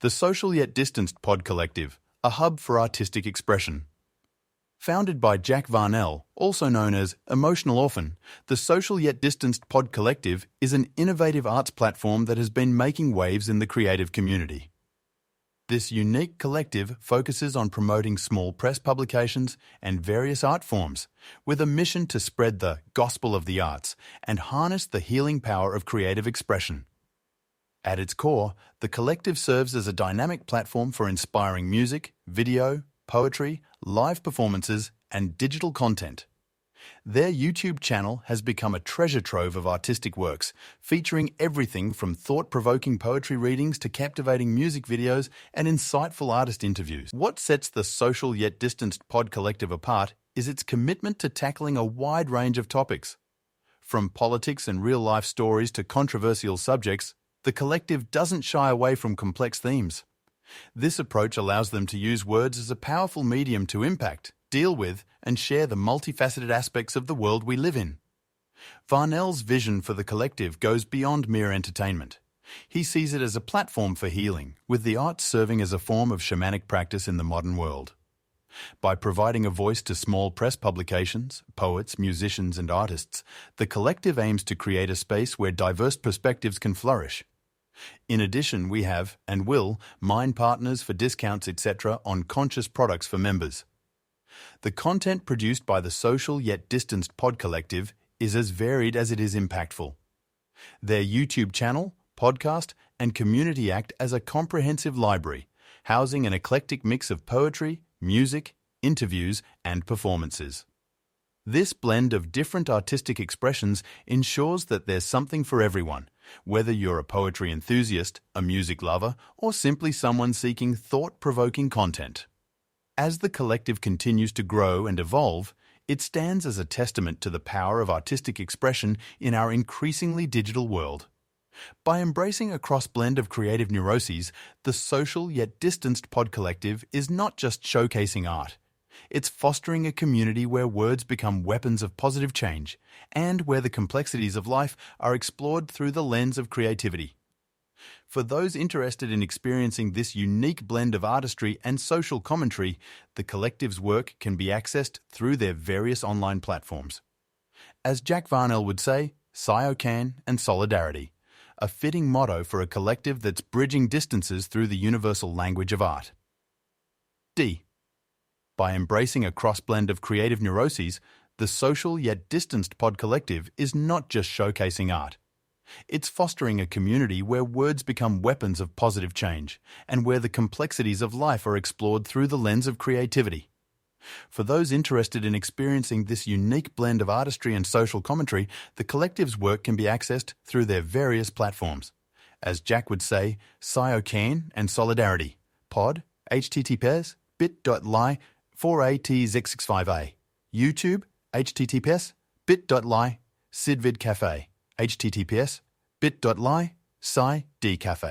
the SocialYetDistanced pod collective, a hub for artistic expression. Founded by Jack Varnell, also known as emotionalorphan, the SocialYetDistanced pod collective is an innovative arts platform that has been making waves in the creative community. This unique collective focuses on promoting small press publications and various art forms, with a mission to spread the gospel of the arts and harness the healing power of creative expression. At its core, the collective serves as a dynamic platform for inspiring music, video, poetry, live performances, and digital content. Their YouTube channel has become a treasure trove of artistic works, featuring everything from thought-provoking poetry readings to captivating music videos and insightful artist interviews. What sets the SocialYetDistanced pod collective apart is its commitment to tackling a wide range of topics. From politics and real-life stories to controversial subjects, the collective doesn't shy away from complex themes. This approach allows them to use words as a powerful medium to impact, deal with, and share the multifaceted aspects of the world we live in. Varnell's vision for the collective goes beyond mere entertainment. He sees it as a platform for healing, with the arts serving as a form of shamanic practice in the modern world. By providing a voice to small press publications, poets, musicians, and artists, the collective aims to create a space where diverse perspectives can flourish. In addition, we have, and will, mine partners for discounts, etc. on conscious products for members. The content produced by the SocialYetDistanced pod collective is as varied as it is impactful. Their YouTube channel, podcast, and community act as a comprehensive library, housing an eclectic mix of poetry, music, interviews, and performances. This blend of different artistic expressions ensures that there's something for everyone, whether you're a poetry enthusiast, a music lover, or simply someone seeking thought-provoking content. As the collective continues to grow and evolve, it stands as a testament to the power of artistic expression in our increasingly digital world. By embracing a cross-blend of creative neuroses, the SocialYetDistanced pod collective is not just showcasing art. It's fostering a community where words become weapons of positive change and where the complexities of life are explored through the lens of creativity. For those interested in experiencing this unique blend of artistry and social commentary, the collective's work can be accessed through their various online platforms. As Jack Varnell would say, SocialYetDistanced and solidarity, a fitting motto for a collective that's bridging distances through the universal language of art. D. By embracing a cross-blend of creative neuroses, the SocialYetDistanced pod collective is not just showcasing art. It's fostering a community where words become weapons of positive change and where the complexities of life are explored through the lens of creativity. For those interested in experiencing this unique blend of artistry and social commentary, the collective's work can be accessed through their various platforms. As Jack would say, SocialYetDistanced and solidarity. Pod, https, bit.ly/4ATZ65A. YouTube, https, bit.ly/sidvidcafe. https, bit.ly/sci-dcafe.